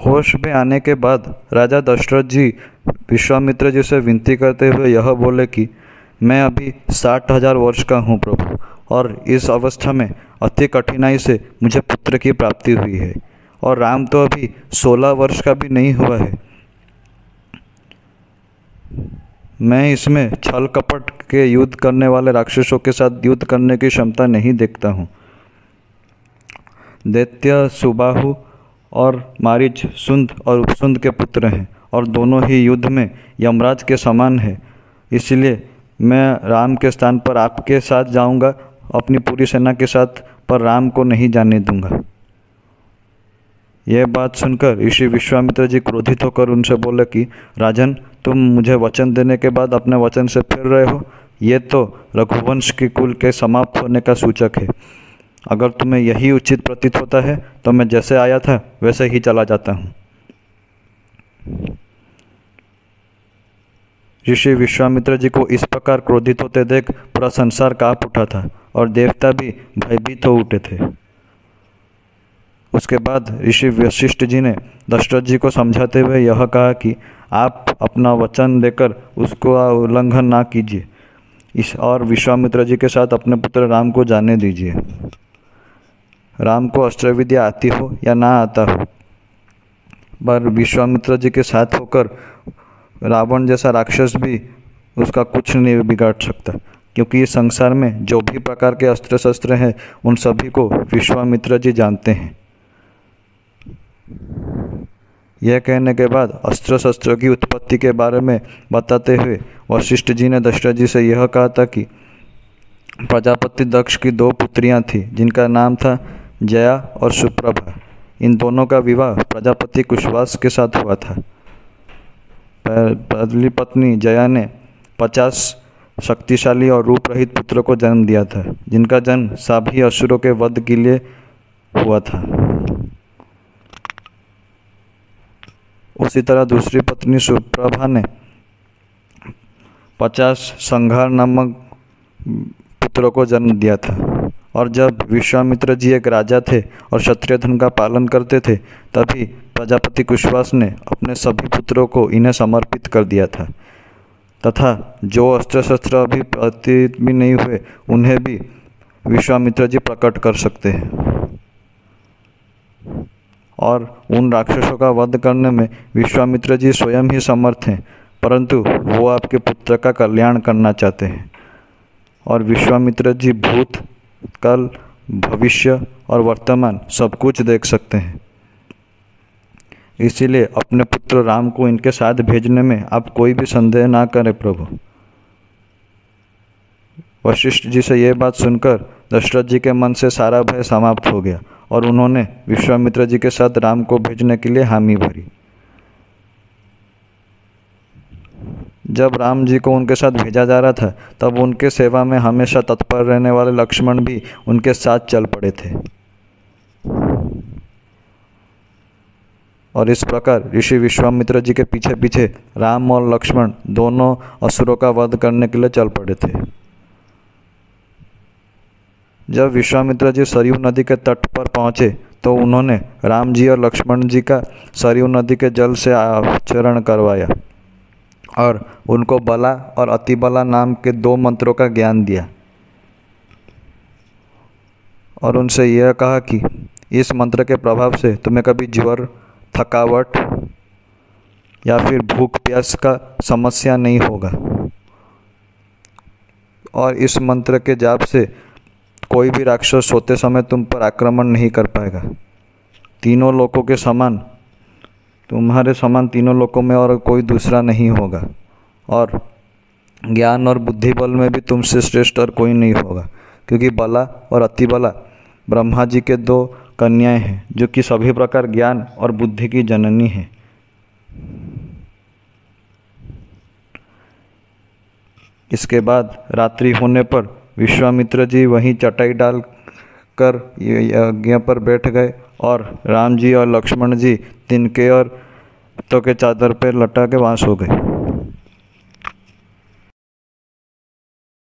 होश में आने के बाद राजा दशरथ जी विश्वामित्र जी से विनती करते हुए यह बोले कि मैं अभी 60,000 वर्ष का हूँ प्रभु, और इस अवस्था में अति कठिनाई से मुझे पुत्र की प्राप्ति हुई है, और राम तो अभी 16 वर्ष का भी नहीं हुआ है। मैं इसमें छल कपट के युद्ध करने वाले राक्षसों के साथ युद्ध करने की क्षमता नहीं देखता हूँ। दैत्य सुबाहु और मारीच सुंद और उपसुंद के पुत्र हैं, और दोनों ही युद्ध में यमराज के समान है। इसलिए मैं राम के स्थान पर आपके साथ जाऊंगा, अपनी पूरी सेना के साथ, पर राम को नहीं जाने दूंगा। यह बात सुनकर ऋषि विश्वामित्र जी क्रोधित होकर उनसे बोले कि राजन, तुम मुझे वचन देने के बाद अपने वचन से फिर रहे हो। ये तो रघुवंश के कुल के समाप्त होने का सूचक है। अगर तुम्हें यही उचित प्रतीत होता है तो मैं जैसे आया था वैसे ही चला जाता हूँ। ऋषि विश्वामित्र जी को इस प्रकार क्रोधित होते देख पूरा संसार काँप उठा था और देवता भी भयभीत हो उठे थे। उसके बाद ऋषि वशिष्ठ जी ने दशरथ जी को समझाते हुए यह कहा कि आप अपना वचन देकर उसको उल्लंघन ना कीजिए, और विश्वामित्र जी के साथ अपने पुत्र राम को जाने दीजिए। राम को अस्त्र विद्या आती हो या ना आता हो, पर विश्वामित्र जी के साथ होकर रावण जैसा राक्षस भी उसका कुछ नहीं बिगाड़ सकता, क्योंकि इस संसार में जो भी प्रकार के अस्त्र शस्त्र हैं उन सभी को विश्वामित्र जी जानते हैं। यह कहने के बाद अस्त्र शस्त्रों की उत्पत्ति के बारे में बताते हुए वशिष्ठ जी ने दशरथ जी से यह कहा था कि प्रजापति दक्ष की 2 पुत्रियां थीं, जिनका नाम था जया और सुप्रभा। इन दोनों का विवाह प्रजापति कुशवास के साथ हुआ था। पहली पत्नी जया ने 50 शक्तिशाली और रूप रहित पुत्रों को जन्म दिया था, जिनका जन्म सभी असुरों के वध के लिए हुआ था। उसी तरह दूसरी पत्नी सुप्रभा ने 50 संघार नामक पुत्रों को जन्म दिया था। और जब विश्वामित्र जी एक राजा थे और क्षत्रिय धर्म का पालन करते थे, तभी प्रजापति कुशवास ने अपने सभी पुत्रों को इन्हें समर्पित कर दिया था, तथा जो अस्त्र शस्त्र अभी प्रतीत भी नहीं हुए उन्हें भी विश्वामित्र जी प्रकट कर सकते हैं। और उन राक्षसों का वध करने में विश्वामित्र जी स्वयं ही समर्थ हैं, परंतु वो आपके पुत्र का कल्याण करना चाहते हैं। और विश्वामित्र जी भूत, कल, भविष्य और वर्तमान सब कुछ देख सकते हैं। इसीलिए अपने पुत्र राम को इनके साथ भेजने में आप कोई भी संदेह ना करें प्रभु। वशिष्ठ जी से यह बात सुनकर दशरथ जी के मन से सारा भय समाप्त हो गया, और उन्होंने विश्वामित्र जी के साथ राम को भेजने के लिए हामी भरी। जब राम जी को उनके साथ भेजा जा रहा था, तब उनके सेवा में हमेशा तत्पर रहने वाले लक्ष्मण भी उनके साथ चल पड़े थे। और इस प्रकार ऋषि विश्वामित्र जी के पीछे पीछे राम और लक्ष्मण दोनों असुरों का वध करने के लिए चल पड़े थे। जब विश्वामित्र जी सरयू नदी के तट पर पहुँचे तो उन्होंने राम जी और लक्ष्मण जी का सरयू नदी के जल से आचरण करवाया और उनको बला और अतिबला नाम के 2 मंत्रों का ज्ञान दिया, और उनसे यह कहा कि इस मंत्र के प्रभाव से तुम्हें कभी ज्वर, थकावट या फिर भूख प्यास का समस्या नहीं होगा, और इस मंत्र के जाप से कोई भी राक्षस सोते समय तुम पर आक्रमण नहीं कर पाएगा। तीनों लोकों के समान, तुम्हारे समान तीनों लोकों में और कोई दूसरा नहीं होगा, और ज्ञान और बुद्धि बल में भी तुमसे श्रेष्ठ और कोई नहीं होगा, क्योंकि बला और अतिबला ब्रह्मा जी के 2 कन्याएं हैं, जो कि सभी प्रकार ज्ञान और बुद्धि की जननी हैं। इसके बाद रात्रि होने पर विश्वामित्र जी वहीं चटाई डाल कर यज्ञ पर बैठ गए, और राम जी और लक्ष्मण जी तिनके और तो के चादर पर लटा के वहाँ सो गए।